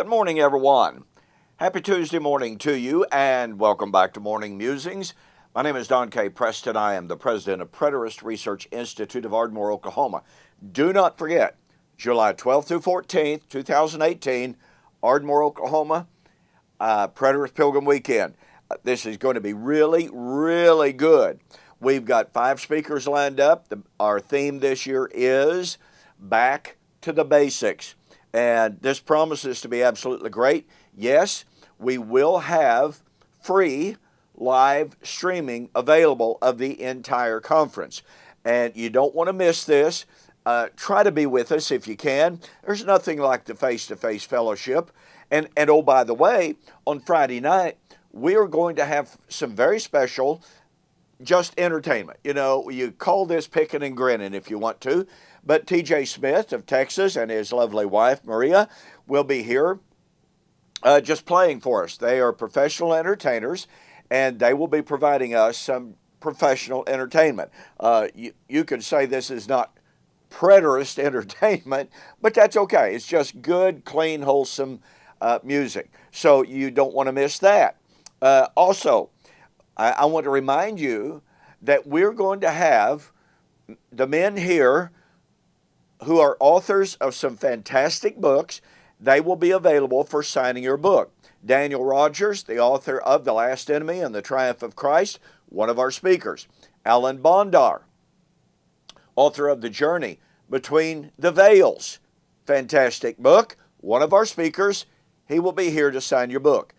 Good morning, everyone. Happy Tuesday morning to you, and welcome back to Morning Musings. My name is Don K. Preston. I am the president of Preterist Research Institute of Ardmore, Oklahoma. Do not forget, July 12th through 14th, 2018, Ardmore, Oklahoma, Preterist Pilgrim Weekend. This is going to be really, really good. We've got 5 speakers lined up. Our theme this year is Back to the Basics. And this promises to be absolutely great. Yes, we will have free live streaming available of the entire conference. And you don't want to miss this. Try to be with us if you can. There's nothing like the face-to-face fellowship. And oh, by the way, on Friday night, we are going to have some very special just entertainment. You know, you call this picking and grinning if you want to. But T.J. Smith of Texas and his lovely wife, Maria, will be here just playing for us. They are professional entertainers, and they will be providing us some professional entertainment. You could say this is not preterist entertainment, but that's okay. It's just good, clean, wholesome music. So you don't want to miss that. Also, I want to remind you that we're going to have the men here who are authors of some fantastic books. They will be available for signing your book. Daniel Rogers, the author of The Last Enemy and the Triumph of Christ, one of our speakers. Alan Bondar, author of The Journey Between the Veils, fantastic book, one of our speakers. He will be here to sign your book.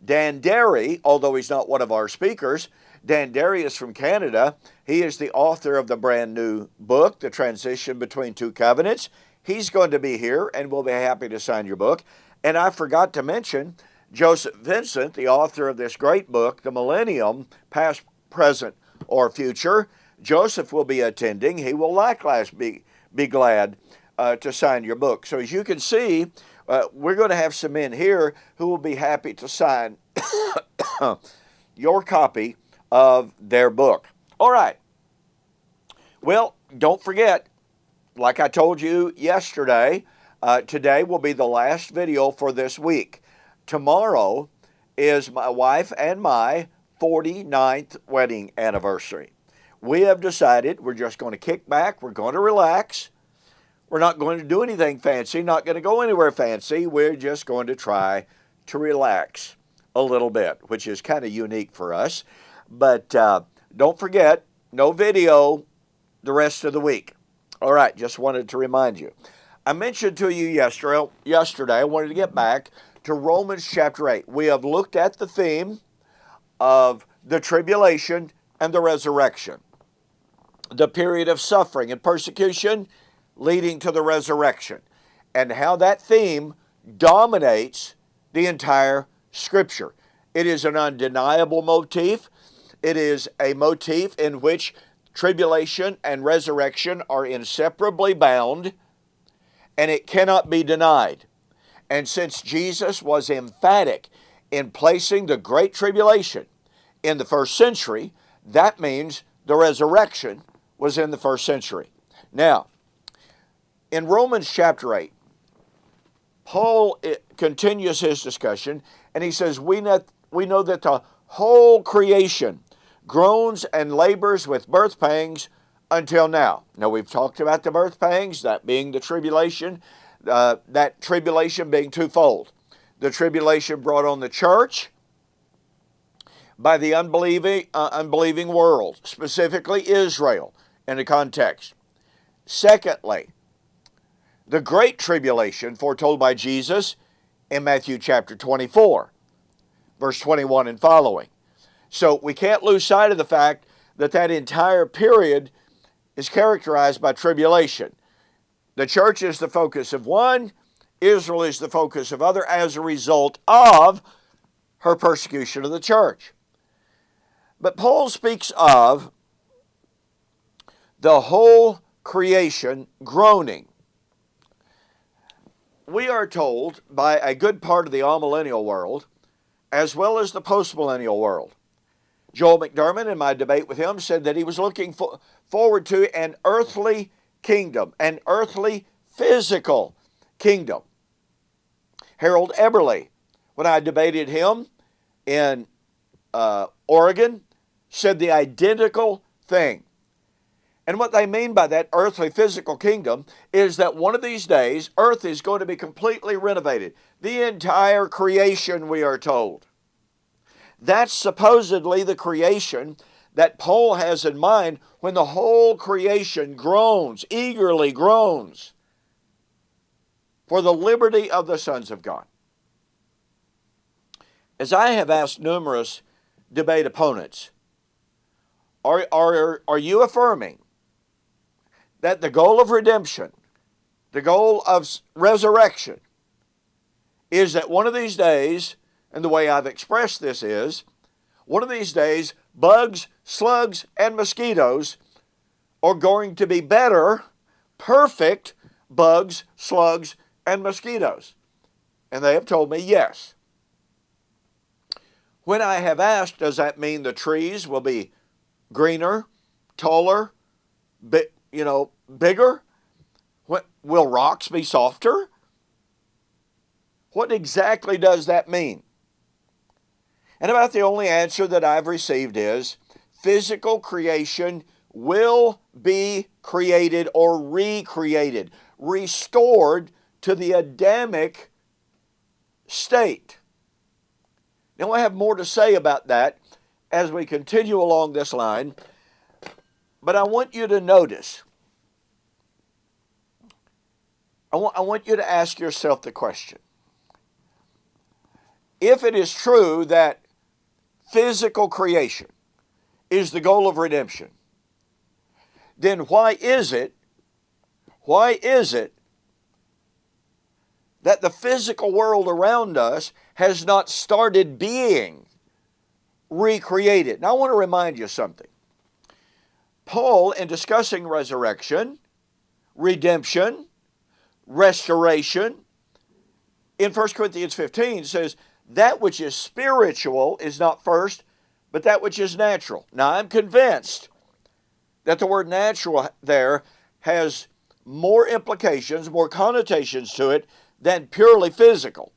Dan Derry, although he's not one of our speakers, Dan Derry is from Canada. He is the author of the brand new book, The Transition Between Two Covenants. He's going to be here and we'll be happy to sign your book. And I forgot to mention Joseph Vincent, the author of this great book, The Millennium, Past, Present, or Future. Joseph will be attending. He will likewise be glad to sign your book. So as you can see, we're going to have some men here who will be happy to sign your copy of their book. All right. Well, don't forget, like I told you yesterday, today will be the last video for this week. Tomorrow is my wife and my 49th wedding anniversary. We have decided we're just going to kick back. We're going to relax. We're not going to do anything fancy, not going to go anywhere fancy. We're just going to try to relax a little bit, which is kind of unique for us. But don't forget, no video the rest of the week. All right, just wanted to remind you. I mentioned to you yesterday, I wanted to get back to Romans chapter 8. We have looked at the theme of the tribulation and the resurrection, the period of suffering and persecution leading to the resurrection, and how that theme dominates the entire Scripture. It is an undeniable motif. It is a motif in which tribulation and resurrection are inseparably bound, and it cannot be denied. And since Jesus was emphatic in placing the Great Tribulation in the first century, that means the resurrection was in the first century. Now, in Romans chapter 8, Paul continues his discussion, and he says, we know that the whole creation groans and labors with birth pangs until now. Now, we've talked about the birth pangs, that being the tribulation, that tribulation being twofold. The tribulation brought on the church by the unbelieving world, specifically Israel in the context. Secondly, the great tribulation foretold by Jesus in Matthew chapter 24, verse 21 and following. So we can't lose sight of the fact that that entire period is characterized by tribulation. The church is the focus of one, Israel is the focus of other as a result of her persecution of the church. But Paul speaks of the whole creation groaning. We are told by a good part of the amillennial world, as well as the postmillennial world. Joel McDermott, in my debate with him, said that he was looking forward to an earthly kingdom, an earthly physical kingdom. Harold Eberle, when I debated him in Oregon, said the identical thing. And what they mean by that earthly physical kingdom is that one of these days, earth is going to be completely renovated. The entire creation, we are told. That's supposedly the creation that Paul has in mind when the whole creation groans, eagerly groans, for the liberty of the sons of God. As I have asked numerous debate opponents, are you affirming that the goal of redemption, the goal of resurrection, is that one of these days, and the way I've expressed this is, one of these days, bugs, slugs, and mosquitoes are going to be better, perfect bugs, slugs, and mosquitoes? And they have told me yes. When I have asked, does that mean the trees will be greener, taller, bigger? Will rocks be softer? What exactly does that mean? And about the only answer that I've received is physical creation will be created or recreated, restored to the Adamic state. Now, I have more to say about that as we continue along this line, but I want you to notice, I want you to ask yourself the question. If it is true that physical creation is the goal of redemption, then why is it that the physical world around us has not started being recreated? Now, I want to remind you something. Paul, in discussing resurrection, redemption, restoration, in 1 Corinthians 15 says, that which is spiritual is not first, but that which is natural. Now, I'm convinced that the word natural there has more implications, more connotations to it than purely physical.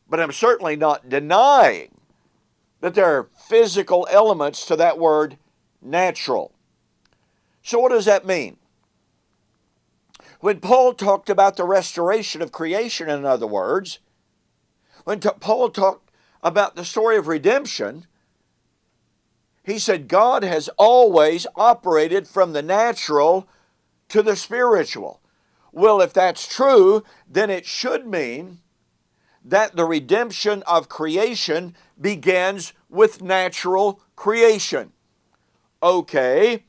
But I'm certainly not denying that there are physical elements to that word natural. So what does that mean? When Paul talked about the restoration of creation, in other words, when Paul talked about the story of redemption, he said God has always operated from the natural to the spiritual. Well, if that's true, then it should mean that the redemption of creation begins with natural creation. Okay,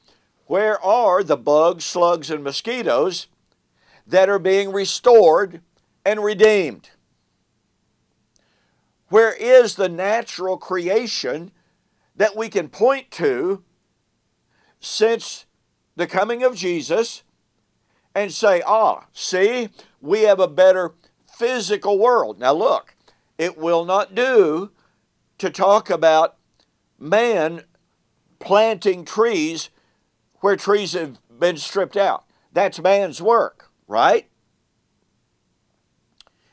where are the bugs, slugs, and mosquitoes that are being restored and redeemed? Where is the natural creation that we can point to since the coming of Jesus and say, see, we have a better physical world? Now look, it will not do to talk about man planting trees where trees have been stripped out. That's man's work, right?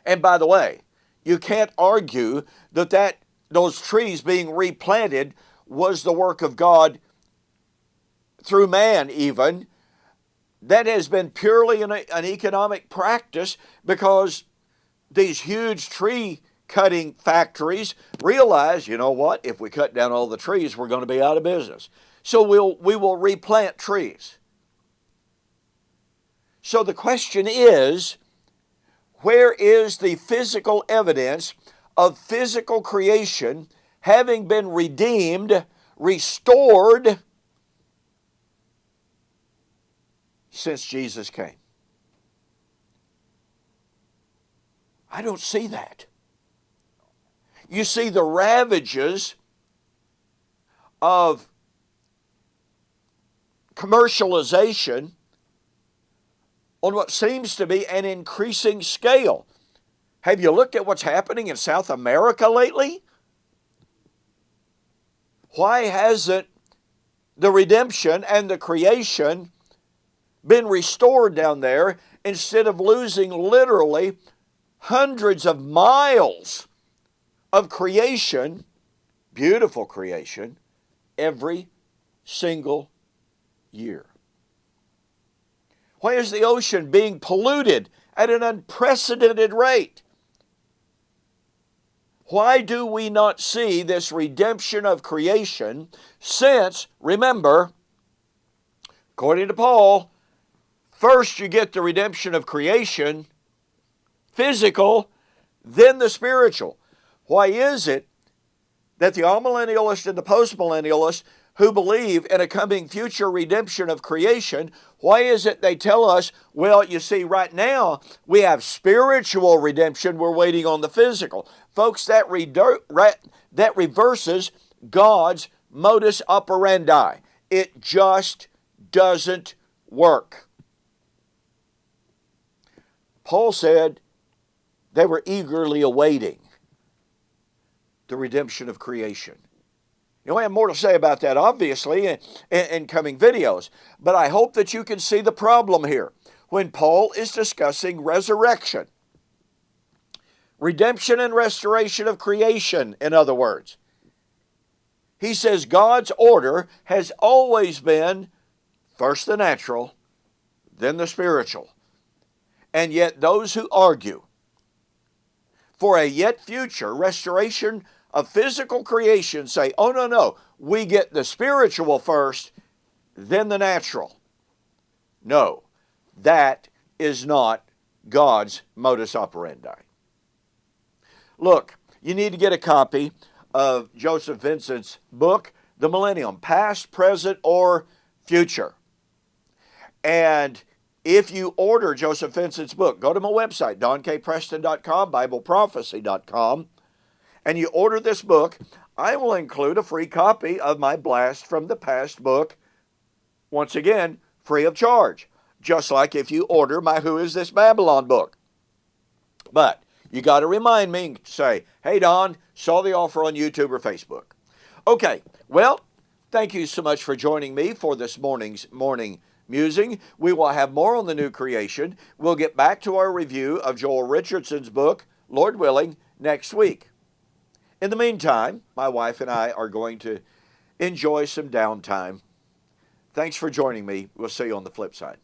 And by the way, you can't argue that those trees being replanted was the work of God through man even. That has been purely an economic practice because these huge tree cutting factories realize, you know what, if we cut down all the trees, we're going to be out of business. So we will replant trees. So the question is, where is the physical evidence of physical creation having been redeemed, restored since Jesus came? I don't see that. You see the ravages of commercialization on what seems to be an increasing scale. Have you looked at what's happening in South America lately? Why hasn't the redemption and the creation been restored down there instead of losing literally hundreds of miles of creation, beautiful creation, every single year. Why is the ocean being polluted at an unprecedented rate? Why do we not see this redemption of creation since, remember, according to Paul, first you get the redemption of creation, physical, then the spiritual. Why is it that the amillennialists and the postmillennialists who believe in a coming future redemption of creation, why is it they tell us, well, you see, right now we have spiritual redemption, we're waiting on the physical? Folks, that reverses God's modus operandi. It just doesn't work. Paul said they were eagerly awaiting the redemption of creation. You know, I have more to say about that, obviously, in coming videos. But I hope that you can see the problem here. When Paul is discussing resurrection, redemption and restoration of creation, in other words, he says God's order has always been first the natural, then the spiritual. And yet those who argue for a yet future restoration of physical creation say, oh, no, we get the spiritual first, then the natural. No, that is not God's modus operandi. Look, you need to get a copy of Joseph Vincent's book, The Millennium, Past, Present, or Future. And if you order Joseph Vincent's book, go to my website, donkpreston.com, bibleprophecy.com, and you order this book, I will include a free copy of my Blast from the Past book, once again, free of charge, just like if you order my Who Is This Babylon book. But you got to remind me and say, hey, Don, saw the offer on YouTube or Facebook. Okay, well, thank you so much for joining me for this morning's morning musing. We will have more on the new creation. We'll get back to our review of Joel Richardson's book, Lord willing, next week. In the meantime, my wife and I are going to enjoy some downtime. Thanks for joining me. We'll see you on the flip side.